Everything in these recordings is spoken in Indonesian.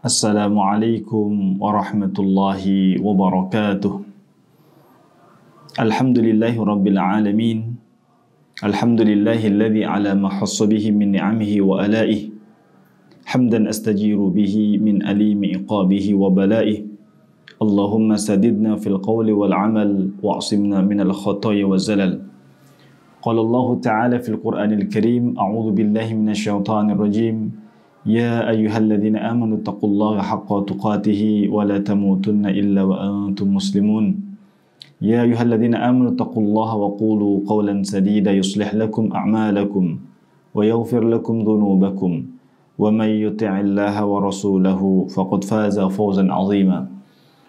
Assalamualaikum warahmatullahi wabarakatuh. Alhamdulillahi rabbil alamin. Alhamdulillahilladzi ala ma hassa bihi min ni'amihi wa alaihi. Hamdan astajiru bihi min alimi iqabihi wa balaihi. Allahumma sadidna fil qawli wal amal wa'asimna minal khataya wa zalal. Qala Allah ta'ala fil Qur'anil Karim, a'udzu billahi minasy syaithanir rajim. Ya ayyuhalladzina amanu taqullaha haqqa tuqatih wa la tamutunna illa wa antum muslimun. Ya ayyuhalladzina amanu taqullaha wa qulu qawlan sadida yuslih lakum a'malakum wa yaghfir lakum dhunubakum wa may yuti'illaha wa rasulahu faqad faza fawzan 'azima.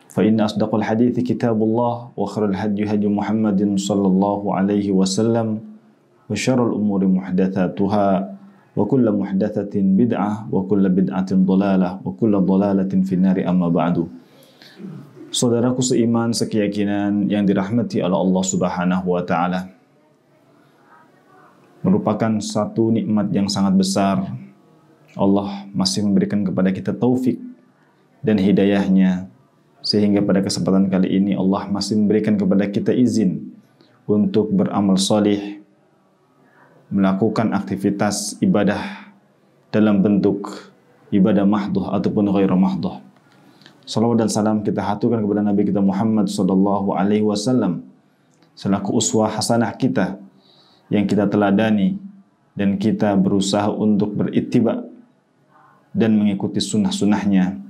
Fa inna asdaqal hadithi kitabullah wa khairal hadyi hadyu Muhammadin sallallahu alaihi wasallam wa syarrul umuri muhdatsatuha wa kullu muhdatsatin bid'ah wa kullu bid'atin dhalalah wa kullu dhalalatin finnari amma ba'du. Saudaraku seiman sekeyakinan yang dirahmati oleh Allah Subhanahu wa taala, merupakan satu nikmat yang sangat besar. Allah masih memberikan kepada kita taufik dan hidayahnya, sehingga pada kesempatan kali ini Allah masih memberikan kepada kita izin untuk beramal salih, melakukan aktivitas ibadah dalam bentuk ibadah mahdhah ataupun ghairu mahdhah. Salawat dan salam kita haturkan kepada Nabi kita Muhammad sallallahu alaihi wasallam selaku uswah hasanah kita yang kita teladani dan kita berusaha untuk berittiba dan mengikuti sunnah-sunnahnya,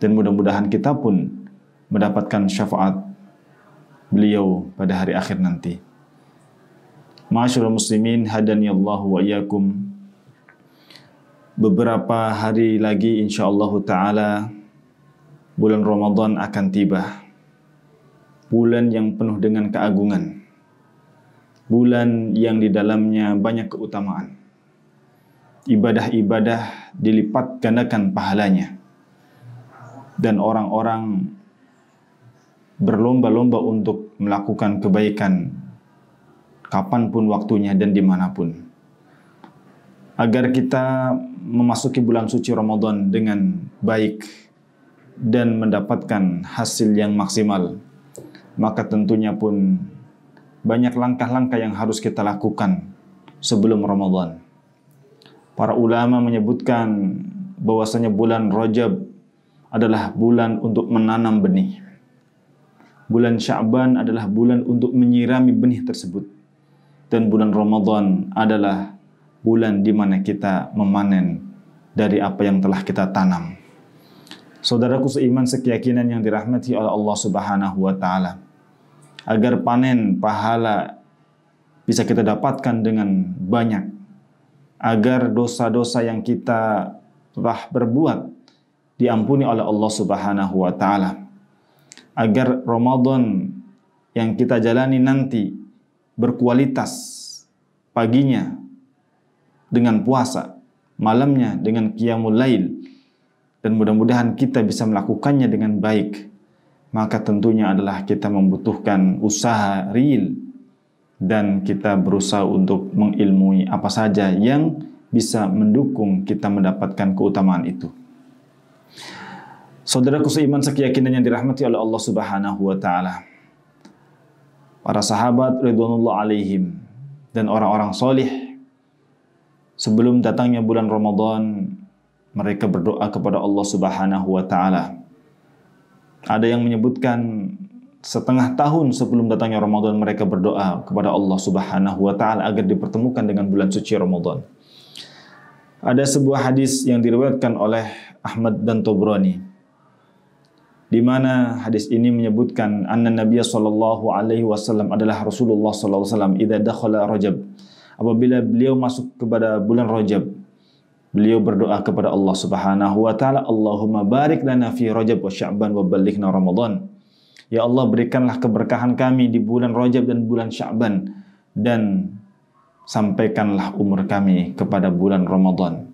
dan mudah-mudahan kita pun mendapatkan syafaat beliau pada hari akhir nanti. Ma'asyiral muslimin, hadani Allah wa iyyakum. Beberapa hari lagi insyaallah taala bulan Ramadan akan tiba. Bulan yang penuh dengan keagungan. Bulan yang di dalamnya banyak keutamaan. Ibadah-ibadah dilipat gandakan pahalanya. Dan orang-orang berlomba-lomba untuk melakukan kebaikan kapanpun waktunya dan dimanapun, agar kita memasuki bulan suci Ramadan dengan baik dan mendapatkan hasil yang maksimal. Maka tentunya pun banyak langkah-langkah yang harus kita lakukan sebelum Ramadan. Para ulama menyebutkan bahwasanya bulan Rajab adalah bulan untuk menanam benih. Bulan Sya'ban adalah bulan untuk menyirami benih tersebut. Dan bulan Ramadan adalah bulan di mana kita memanen dari apa yang telah kita tanam. Saudaraku seiman sekeyakinan yang dirahmati oleh Allah Subhanahu wa taala, agar panen pahala bisa kita dapatkan dengan banyak, agar dosa-dosa yang kita telah berbuat diampuni oleh Allah Subhanahu wa taala, agar Ramadan yang kita jalani nanti berkualitas, paginya dengan puasa, malamnya dengan qiyamul lail, dan mudah-mudahan kita bisa melakukannya dengan baik. Maka tentunya adalah kita membutuhkan usaha real, dan kita berusaha untuk mengilmui apa saja yang bisa mendukung kita mendapatkan keutamaan itu. Saudaraku seiman sekeyakinan yang dirahmati oleh Allah Subhanahu wa taala, para sahabat ridwanullah alaihim dan orang-orang solih, sebelum datangnya bulan Ramadan, mereka berdoa kepada Allah Subhanahu wa taala. Ada yang menyebutkan setengah tahun sebelum datangnya Ramadan mereka berdoa kepada Allah Subhanahu wa taala agar dipertemukan dengan bulan suci Ramadan. Ada sebuah hadis yang diriwayatkan oleh Ahmad dan Tabrani, di mana hadis ini menyebutkan anna Nabiya sallallahu alaihi wasallam adalah Rasulullah sallallahu alaihi wasallam idza dakhala Rajab, apabila beliau masuk kepada bulan Rajab, beliau berdoa kepada Allah Subhanahu wa taala, Allahumma barik lana fi Rajab wa Sya'ban wa ballighna Ramadan. Ya Allah, berikanlah keberkahan kami di bulan Rajab dan bulan Sya'ban, dan sampaikanlah umur kami kepada bulan Ramadan.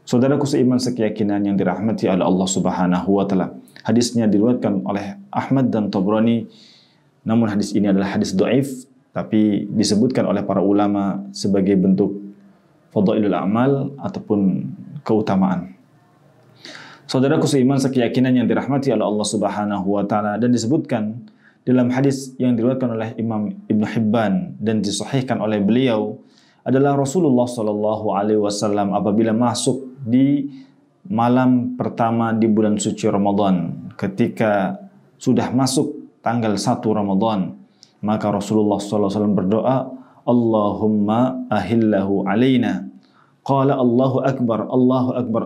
Saudaraku seiman sekeyakinan yang dirahmati oleh Allah Subhanahu wa taala. Hadisnya diriwayatkan oleh Ahmad dan Tabrani. Namun hadis ini adalah hadis dhaif, tapi disebutkan oleh para ulama sebagai bentuk fadailul a'mal ataupun keutamaan. Saudaraku seiman sekeyakinan yang dirahmati oleh Allah Subhanahu wa taala, dan disebutkan dalam hadis yang diriwayatkan oleh Imam Ibnu Hibban dan disahihkan oleh beliau adalah Rasulullah sallallahu alaihi wasallam apabila masuk di malam pertama di bulan suci Ramadan, ketika sudah masuk tanggal 1 Ramadan, maka Rasulullah sallallahu alaihi wasallam berdoa, Allahumma ahillahu alaina. Qala Allahu akbar,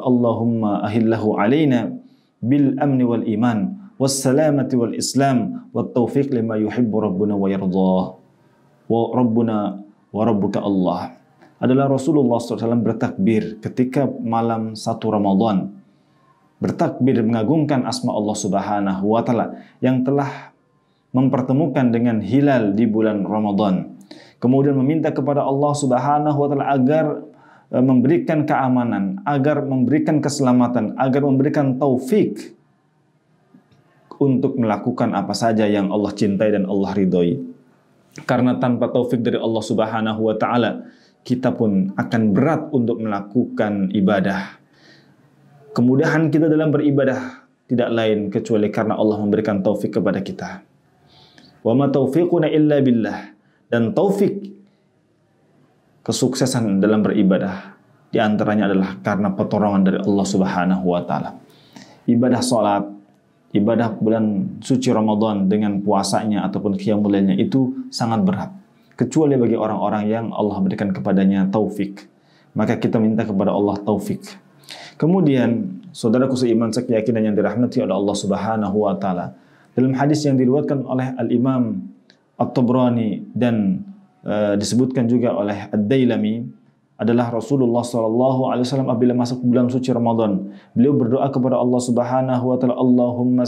Allahumma ahillahu alaina bil amni wal iman was salamati wal islam wat taufiq lima yuhibbu rabbuna wa yardah. Wa rabbuna wa rabbuka Allah. Adalah Rasulullah SAW bertakbir ketika malam 1 Ramadan. Bertakbir mengagungkan asma Allah Subhanahu wa taala yang telah mempertemukan dengan hilal di bulan Ramadan. Kemudian meminta kepada Allah Subhanahu wa taala agar memberikan keamanan, agar memberikan keselamatan, agar memberikan taufik untuk melakukan apa saja yang Allah cintai dan Allah ridhoi. Karena tanpa taufik dari Allah Subhanahu wa taala, kita pun akan berat untuk melakukan ibadah. Kemudahan kita dalam beribadah tidak lain kecuali karena Allah memberikan taufik kepada kita. Wa ma taufiquna illa billah. Dan taufik kesuksesan dalam beribadah di antaranya adalah karena pertolongan dari Allah Subhanahu wa taala. Ibadah salat, ibadah bulan suci Ramadan dengan puasanya ataupun qiyamul lailnya itu sangat berat, kecuali bagi orang-orang yang Allah berikan kepadanya taufik. Maka kita minta kepada Allah taufik. Kemudian, saudaraku seiman sekeyakinan yang dirahmati oleh Allah Subhanahu wa taala, dalam hadis yang diriwayatkan oleh Al-Imam At-Tabrani dan disebutkan juga oleh Ad-Dailami, adalah Rasulullah sallallahu alaihi wasallam apabila masuk bulan suci Ramadan, beliau berdoa kepada Allah Subhanahu wa taala, Allahumma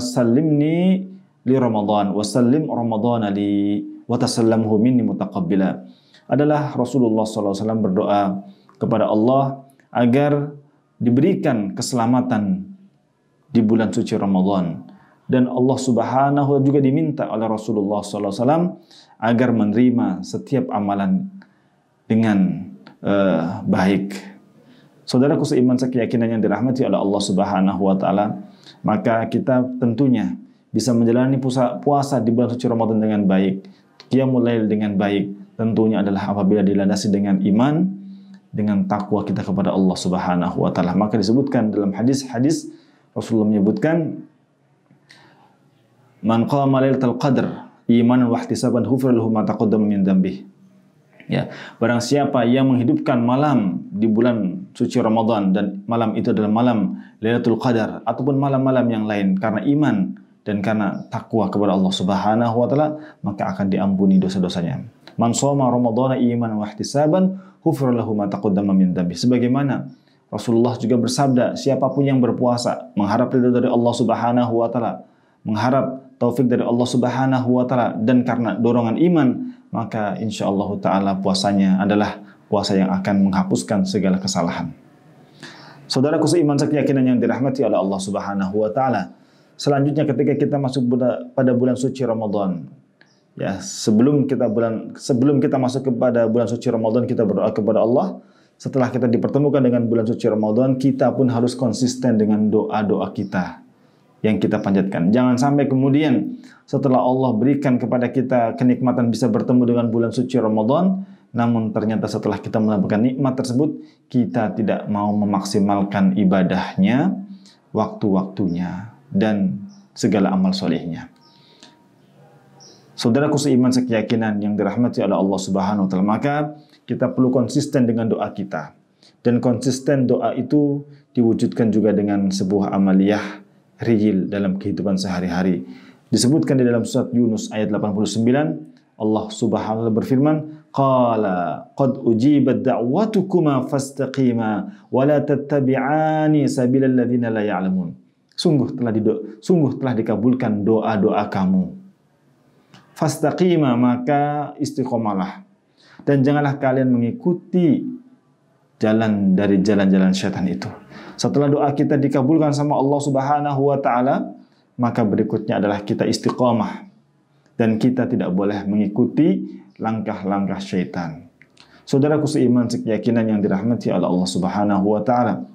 sallimni li Ramadan wa sallim Ramadana li wa tasallamhu minni mutaqabbila. Adalah Rasulullah sallallahu alaihi wasallam berdoa kepada Allah agar diberikan keselamatan di bulan suci Ramadan, dan Allah Subhanahu wa taala juga diminta oleh Rasulullah sallallahu alaihi wasallam agar menerima setiap amalan dengan baik. Saudaraku seiman sekeyakinan yang dirahmati oleh Allah Subhanahu wa taala, maka kita tentunya bisa menjalani puasa di bulan suci Ramadan dengan baik, qiyamul lail dengan baik, tentunya adalah apabila dilandasi dengan iman, dengan takwa kita kepada Allah Subhanahu wa taala. Maka disebutkan dalam hadis-hadis Rasulullah menyebutkan, man qama lailatul qadr imanan wa ihtisaban ghufira lahu ma taqaddama min dzambihi. Ya, barang siapa yang menghidupkan malam di bulan suci Ramadan dan malam itu adalah malam Lailatul Qadar ataupun malam-malam yang lain karena iman dan karena takwa kepada Allah Subhanahu wa taala, maka akan diampuni dosa-dosanya. Man shoma Ramadhana imanan wa ihtisaban ghufira lahu ma taqaddama min dzambihi. Sebagaimana Rasulullah juga bersabda, siapapun yang berpuasa mengharap ridha dari Allah Subhanahu wa taala, mengharap taufik dari Allah Subhanahu wa taala, dan karena dorongan iman, maka insyaallah taala puasanya adalah puasa yang akan menghapuskan segala kesalahan. Saudaraku seiman sekeyakinan yang dirahmati oleh Allah Subhanahu wa taala, selanjutnya ketika kita masuk pada bulan suci Ramadan, ya, sebelum kita masuk kepada bulan suci Ramadan, kita berdoa kepada Allah. Setelah kita dipertemukan dengan bulan suci Ramadan, kita pun harus konsisten dengan doa-doa kita yang kita panjatkan. Jangan sampai kemudian setelah Allah berikan kepada kita kenikmatan bisa bertemu dengan bulan suci Ramadan, namun ternyata setelah kita mendapatkan nikmat tersebut, kita tidak mau memaksimalkan ibadahnya, waktu-waktunya, dan segala amal solehnya. Saudaraku seiman sekeyakinan yang dirahmati oleh Allah Subhanahu wa taala, maka kita perlu konsisten dengan doa kita. Dan konsisten doa itu diwujudkan juga dengan sebuah amaliyah real dalam kehidupan sehari-hari. Disebutkan di dalam surat Yunus ayat 89, Allah Subhanahu wa taala berfirman, qala qad ujibat da'watukuma fastaqima wa la tattabi'ani sabilal ladzina la ya'lamun. sungguh telah dikabulkan doa-doa kamu. Fastaqima, maka istiqomalah. Dan janganlah kalian mengikuti jalan dari jalan-jalan syaitan itu. Setelah doa kita dikabulkan sama Allah Subhanahu wa taala, maka berikutnya adalah kita istiqomah. Dan kita tidak boleh mengikuti langkah-langkah syaitan. Saudaraku seiman sekeyakinan yang dirahmati oleh Allah Subhanahu wa taala.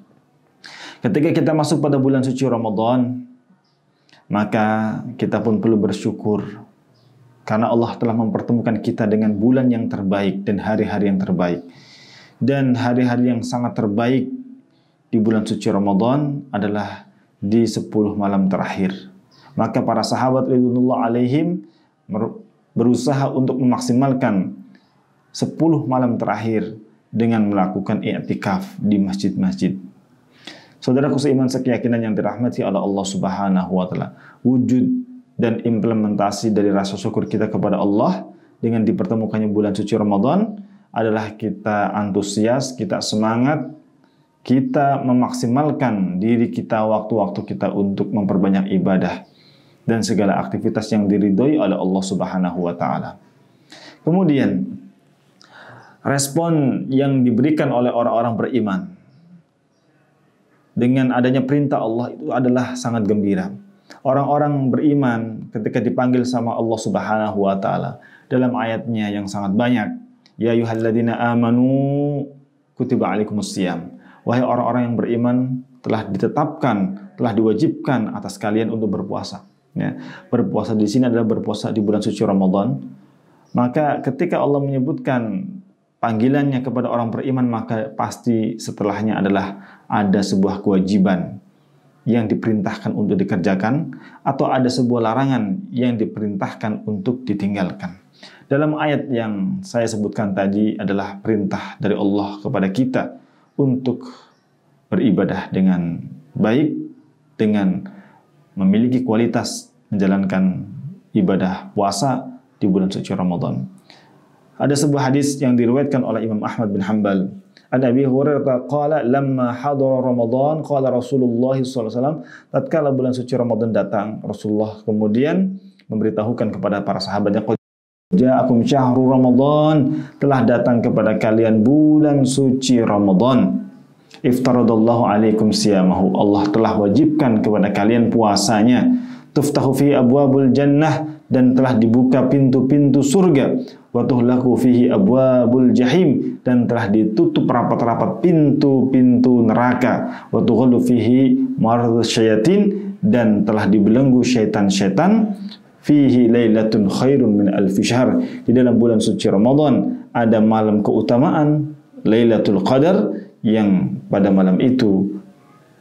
Ketika kita masuk pada bulan suci Ramadan, maka kita pun perlu bersyukur karena Allah telah mempertemukan kita dengan bulan yang terbaik dan hari-hari yang terbaik. Dan hari-hari yang sangat terbaik di bulan suci Ramadan adalah di 10 malam terakhir. Maka para sahabat ridwanullah alaihim berusaha untuk memaksimalkan 10 malam terakhir dengan melakukan i'tikaf di masjid-masjid. Saudaraku seiman sekeyakinan yang dirahmati oleh Allah Subhanahu wa taala, wujud dan implementasi dari rasa syukur kita kepada Allah dengan dipertemukannya bulan suci Ramadan adalah kita antusias, kita semangat, kita memaksimalkan diri kita, waktu-waktu kita untuk memperbanyak ibadah dan segala aktivitas yang diridhoi oleh Allah Subhanahu wa taala. Kemudian respon yang diberikan oleh orang-orang beriman dengan adanya perintah Allah itu adalah sangat gembira. Orang-orang beriman ketika dipanggil sama Allah Subhanahu wa taala dalam ayatnya yang sangat banyak, ya ayyuhalladzina amanu kutiba alaikumusiyam. Wahai orang-orang yang beriman, telah ditetapkan, telah diwajibkan atas kalian untuk berpuasa. Ya, berpuasa di sini adalah berpuasa di bulan suci Ramadan. Maka ketika Allah menyebutkan panggilannya kepada orang beriman, maka pasti setelahnya adalah ada sebuah kewajiban yang diperintahkan untuk dikerjakan atau ada sebuah larangan yang diperintahkan untuk ditinggalkan. Dalam ayat yang saya sebutkan tadi adalah perintah dari Allah kepada kita untuk beribadah dengan baik, dengan memiliki kualitas menjalankan ibadah puasa di bulan suci Ramadan. Ada sebuah hadis yang diriwayatkan oleh Imam Ahmad bin Hanbal. An Abi Hurairah qala lamma hadara Ramadan qala Rasulullah sallallahu alaihi wasallam, tatkala bulan suci Ramadan datang, Rasulullah kemudian memberitahukan kepada para sahabatnya, ja'akum syahrul Ramadan, telah datang kepada kalian bulan suci Ramadan. Iftaradallahu alaikum siyamahu, Allah telah wajibkan kepada kalian puasanya. Tuftahu fi abwabul jannah, dan telah dibuka pintu-pintu surga. Wa tuhlaku fihi abwabul jahim, dan telah ditutup rapat-rapat pintu-pintu neraka. Wa tughallu fihi maradus syayatin, dan telah dibelenggu syaitan-syaitan. Fihi lailatun khairun min alfi syahr, di dalam bulan suci Ramadan ada malam keutamaan Lailatul Qadar, yang pada malam itu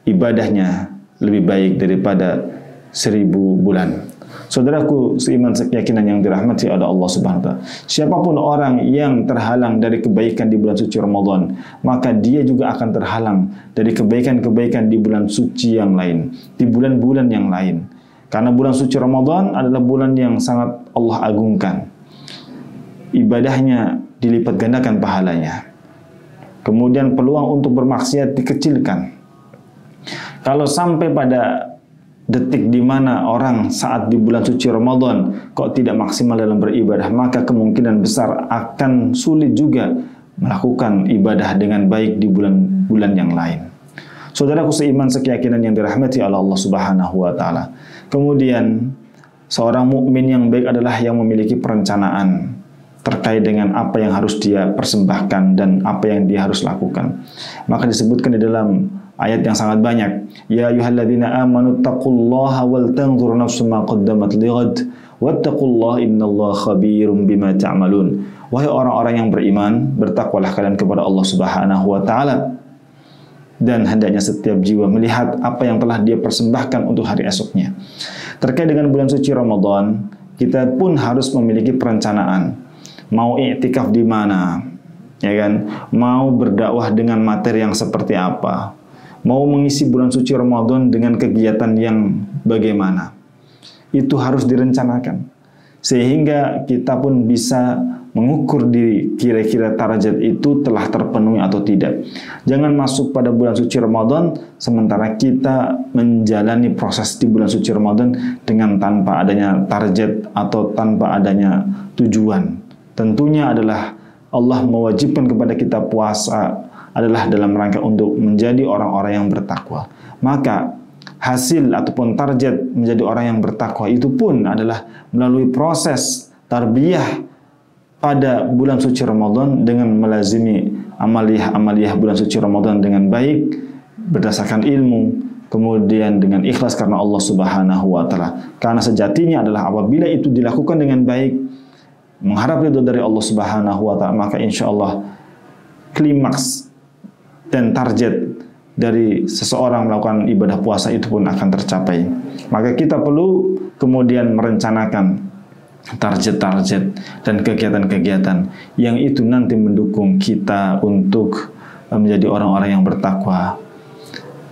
ibadahnya lebih baik daripada 1000 bulan. Saudaraku seiman sekeyakinan yang dirahmati oleh Allah Subhanahu wa taala, siapapun orang yang terhalang dari kebaikan di bulan suci Ramadan, maka dia juga akan terhalang dari kebaikan-kebaikan di bulan suci yang lain, di bulan-bulan yang lain. Karena bulan suci Ramadan adalah bulan yang sangat Allah agungkan. Ibadahnya dilipat gandakan pahalanya. Kemudian peluang untuk bermaksiat dikecilkan. Kalau sampai pada detik di mana orang saat di bulan suci Ramadan kok tidak maksimal dalam beribadah, maka kemungkinan besar akan sulit juga melakukan ibadah dengan baik di bulan-bulan yang lain. Saudaraku seiman sekeyakinan yang dirahmati oleh Allah Subhanahu wa taala. Kemudian seorang mukmin yang baik adalah yang memiliki perencanaan terkait dengan apa yang harus dia persembahkan dan apa yang dia harus lakukan. Maka disebutkan di dalam ayat yang sangat banyak, ya ayyuhalladzina amanu taqullaha wal tanzur nafsum ma qaddamat lighad wattaqullaha innallaha khabirum bima ta'malun. Wahai orang-orang yang beriman, bertakwalah kalian kepada Allah Subhanahu wa taala, dan hendaknya setiap jiwa melihat apa yang telah dia persembahkan untuk hari esoknya. Terkait dengan bulan suci Ramadan, kita pun harus memiliki perencanaan. Mau i'tikaf di mana, ya kan? Mau berdakwah dengan materi yang seperti apa? Mau mengisi bulan suci Ramadan dengan kegiatan yang bagaimana? Itu harus direncanakan sehingga kita pun bisa mengukur diri kira-kira target itu telah terpenuhi atau tidak. Jangan masuk pada bulan suci Ramadan sementara kita menjalani proses di bulan suci Ramadan dengan tanpa adanya target atau tanpa adanya tujuan. Tentunya adalah Allah mewajibkan kepada kita puasa adalah dalam rangka untuk menjadi orang-orang yang bertakwa. Maka hasil ataupun target menjadi orang yang bertakwa itu pun adalah melalui proses tarbiyah pada bulan suci Ramadan dengan melazimi amaliyah bulan suci Ramadan dengan baik berdasarkan ilmu, kemudian dengan ikhlas karena Allah Subhanahu wa taala. Karena sejatinya adalah apabila itu dilakukan dengan baik, mengharap ridho dari Allah Subhanahu wa taala, maka insyaallah klimaks dan target dari seseorang melakukan ibadah puasa itu pun akan tercapai. Maka kita perlu kemudian merencanakan target-target dan kegiatan-kegiatan yang itu nanti mendukung kita untuk menjadi orang-orang yang bertakwa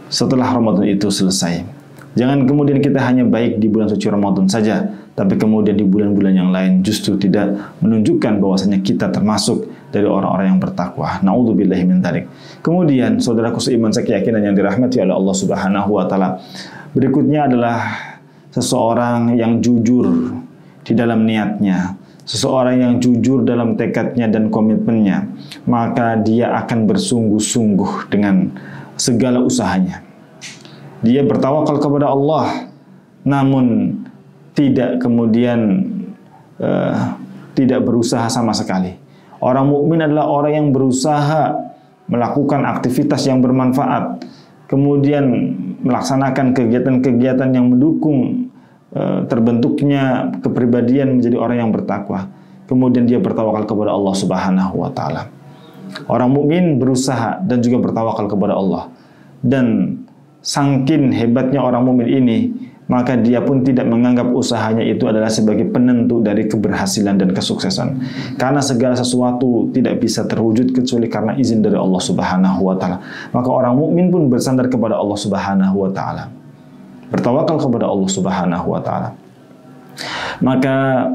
setelah Ramadan itu selesai. Jangan kemudian kita hanya baik di bulan suci Ramadan saja, tapi kemudian di bulan-bulan yang lain justru tidak menunjukkan bahwasanya kita termasuk dari orang-orang yang bertakwa. Na'udzubillahi min dzalik. Kemudian saudaraku seiman sekeyakinan yang dirahmati oleh Allah Subhanahu wa taala, berikutnya adalah seseorang yang jujur di dalam niatnya, seseorang yang jujur dalam tekadnya dan komitmennya, maka dia akan bersungguh-sungguh dengan segala usahanya. Dia bertawakal kepada Allah, namun tidak kemudian tidak berusaha sama sekali. Orang mukmin adalah orang yang berusaha melakukan aktivitas yang bermanfaat, kemudian melaksanakan kegiatan-kegiatan yang mendukung terbentuknya kepribadian menjadi orang yang bertakwa. Kemudian dia bertawakal kepada Allah Subhanahu wa taala. Orang mukmin berusaha dan juga bertawakal kepada Allah. Dan saking hebatnya orang mukmin ini, maka dia pun tidak menganggap usahanya itu adalah sebagai penentu dari keberhasilan dan kesuksesan. Karena segala sesuatu tidak bisa terwujud kecuali karena izin dari Allah Subhanahu wa taala. Maka orang mukmin pun bersandar kepada Allah Subhanahu wa taala, bertawakal kepada Allah Subhanahu wa taala. Maka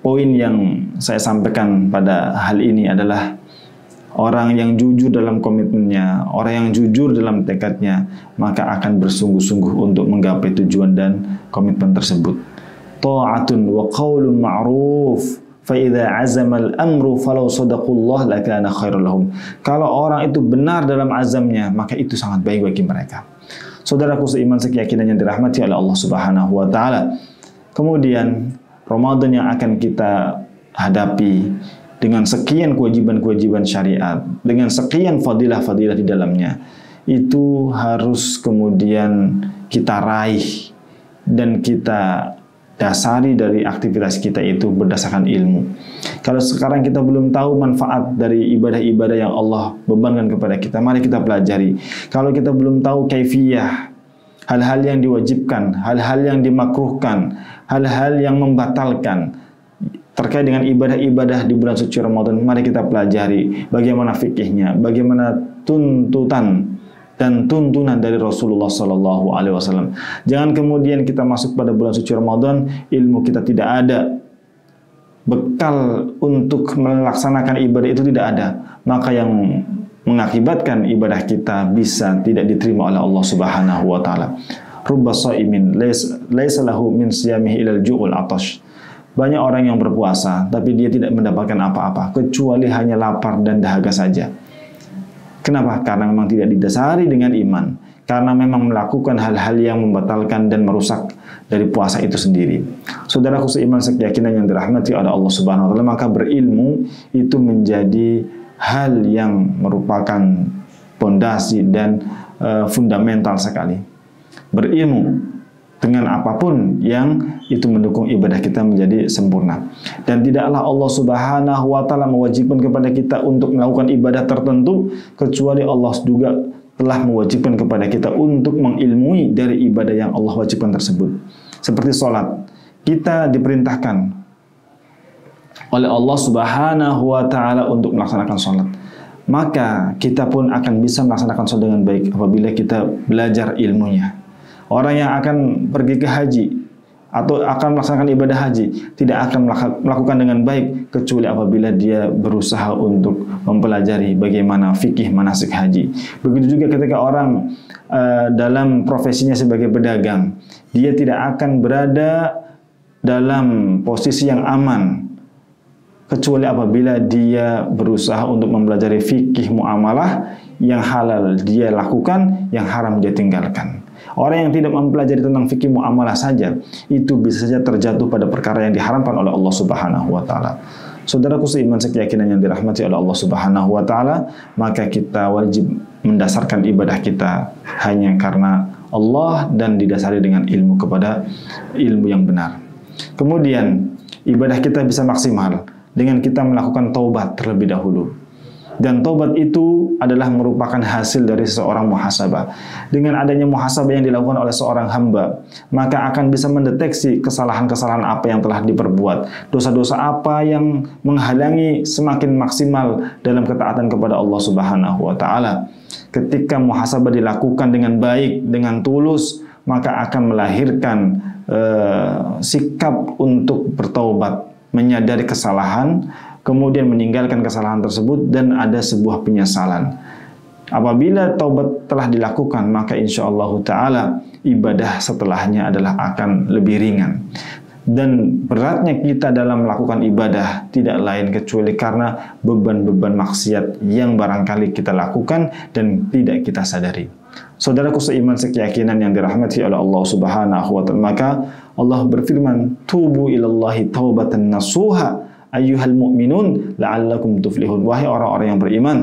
poin yang saya sampaikan pada hal ini adalah orang yang jujur dalam komitmennya, orang yang jujur dalam tekadnya, maka akan bersungguh-sungguh untuk menggapai tujuan dan komitmen tersebut. Ta'atun wa qaulun ma'ruf fa idza 'azama al-amru falau sadaqullah lakana khairul lahum. Kalau orang itu benar dalam azamnya, maka itu sangat baik bagi mereka. Saudaraku seiman sekeyakinan yang dirahmati oleh Allah Subhanahu wa taala. Kemudian Ramadan yang akan kita hadapi dengan sekian kewajiban-kewajiban syariat, dengan sekian fadilah-fadilah di dalamnya, itu harus kemudian kita raih dan kita dasari dari aktivitas kita itu berdasarkan ilmu. Kalau sekarang kita belum tahu manfaat dari ibadah-ibadah yang Allah bebankan kepada kita, mari kita pelajari. Kalau kita belum tahu kaifiyah, hal-hal yang diwajibkan, hal-hal yang dimakruhkan, hal-hal yang membatalkan terkait dengan ibadah-ibadah di bulan suci Ramadan, mari kita pelajari bagaimana fikihnya, bagaimana tuntutan dan tuntunan dari Rasulullah Sallallahu Alaihi Wasallam. Jangan kemudian kita masuk pada bulan suci Ramadan, ilmu kita tidak ada, bekal untuk melaksanakan ibadah itu tidak ada, maka yang mengakibatkan ibadah kita bisa tidak diterima oleh Allah Subhanahu Wa Taala. Rubba shaimin laisa lahu min siyamihi ilal ju'ul atash. Banyak orang yang berpuasa tapi dia tidak mendapatkan apa-apa kecuali hanya lapar dan dahaga saja. Kenapa? Karena memang tidak didasari dengan iman. Karena memang melakukan hal-hal yang membatalkan dan merusak dari puasa itu sendiri. Saudaraku seiman sekeyakinan yang dirahmati oleh Allah Subhanahu wa taala, maka berilmu itu menjadi hal yang merupakan pondasi dan fundamental sekali. Berilmu dengan apapun yang itu mendukung ibadah kita menjadi sempurna. Dan tidaklah Allah Subhanahu wa taala mewajibkan kepada kita untuk melakukan ibadah tertentu kecuali Allah juga telah mewajibkan kepada kita untuk mengilmui dari ibadah yang Allah wajibkan tersebut. Seperti sholat, kita diperintahkan oleh Allah Subhanahu wa taala untuk melaksanakan sholat. Maka kita pun akan bisa melaksanakan sholat dengan baik apabila kita belajar ilmunya. Orang yang akan pergi ke haji, atau akan melaksanakan ibadah haji tidak akan melakukan dengan baik kecuali apabila dia berusaha untuk mempelajari bagaimana fikih manasik haji. Begitu juga ketika orang dalam profesinya sebagai pedagang, dia tidak akan berada dalam posisi yang aman kecuali apabila dia berusaha untuk mempelajari fikih muamalah, yang halal dia lakukan, yang haram dia tinggalkan. Orang yang tidak mempelajari tentang fikih muamalah saja, itu bisa saja terjatuh pada perkara yang diharamkan oleh Allah Subhanahu wa taala. Saudaraku seiman sekeyakinan yang dirahmati oleh Allah Subhanahu wa taala, maka kita wajib mendasarkan ibadah kita hanya karena Allah dan didasari dengan ilmu kepada ilmu yang benar. Kemudian ibadah kita bisa maksimal dengan kita melakukan taubat terlebih dahulu. Dan taubat itu adalah merupakan hasil dari seseorang muhasabah. Dengan adanya muhasabah yang dilakukan oleh seorang hamba, maka akan bisa mendeteksi kesalahan-kesalahan apa yang telah diperbuat, dosa-dosa apa yang menghalangi semakin maksimal dalam ketaatan kepada Allah Subhanahu wa taala. Ketika muhasabah dilakukan dengan baik, dengan tulus, maka akan melahirkan sikap untuk bertaubat, menyadari kesalahan, kemudian meninggalkan kesalahan tersebut, dan ada sebuah penyesalan. Apabila taubat telah dilakukan, maka insya Allah ta'ala ibadah setelahnya adalah akan lebih ringan. Dan beratnya kita dalam melakukan ibadah tidak lain kecuali karena beban-beban maksiat yang barangkali kita lakukan dan tidak kita sadari. Saudaraku seiman sekeyakinan yang dirahmati oleh Allah Subhanahu wa taala, maka Allah berfirman, "Tubu ilallahi taubatan nasuha ayyuhal mu'minun la'allakum tuflihun." Wahai orang-orang yang beriman,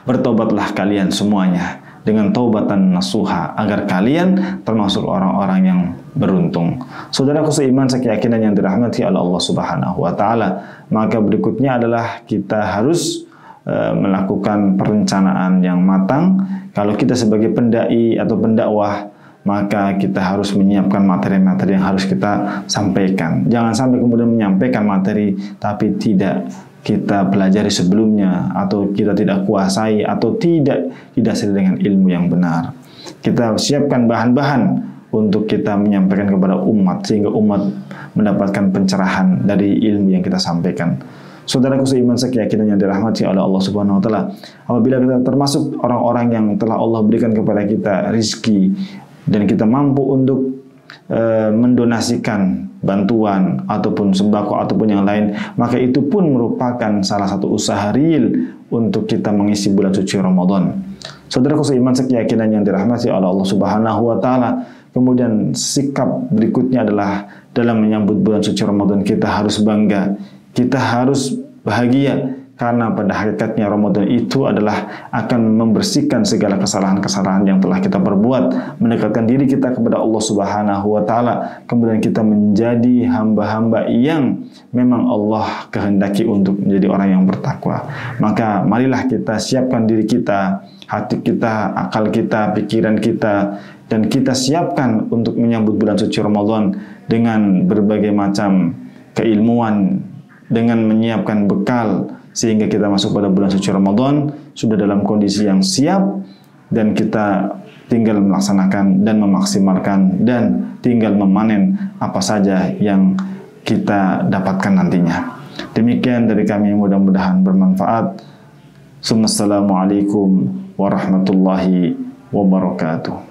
bertobatlah kalian semuanya dengan taubatan nasuha agar kalian termasuk orang-orang yang beruntung. Saudaraku seiman sekeyakinan yang dirahmati oleh Allah Subhanahu wa taala, maka berikutnya adalah kita harus melakukan perencanaan yang matang. Kalau kita sebagai pendai atau pendakwah, maka kita harus menyiapkan materi-materi yang harus kita sampaikan. Jangan sampai kemudian menyampaikan materi tapi tidak kita pelajari sebelumnya, atau kita tidak kuasai, atau tidak didasari dengan ilmu yang benar. Kita siapkan bahan-bahan untuk kita menyampaikan kepada umat, sehingga umat mendapatkan pencerahan dari ilmu yang kita sampaikan. Saudaraku seiman sekeyakinan yang dirahmati oleh Allah Subhanahu wa taala, apabila kita termasuk orang-orang yang telah Allah berikan kepada kita rizki, dan kita mampu untuk mendonasikan bantuan ataupun sembako ataupun yang lain, maka itu pun merupakan salah satu usaha real untuk kita mengisi bulan suci Ramadan. Saudaraku seiman sekeyakinan yang dirahmati oleh Allah Subhanahu wa taala, kemudian sikap berikutnya adalah dalam menyambut bulan suci Ramadan kita harus bangga, kita harus bahagia, karena pada hakikatnya Ramadan itu adalah akan membersihkan segala kesalahan-kesalahan yang telah kita perbuat, mendekatkan diri kita kepada Allah Subhanahu wa taala, kemudian kita menjadi hamba-hamba yang memang Allah kehendaki untuk menjadi orang yang bertakwa. Maka marilah kita siapkan diri kita, hati kita, akal kita, pikiran kita, dan kita siapkan untuk menyambut bulan suci Ramadan dengan berbagai macam keilmuan, dengan menyiapkan bekal, sehingga kita masuk pada bulan suci Ramadan sudah dalam kondisi yang siap, dan kita tinggal melaksanakan dan memaksimalkan dan tinggal memanen apa saja yang kita dapatkan nantinya. Demikian dari kami, mudah-mudahan bermanfaat. Assalamualaikum warahmatullahi wabarakatuh.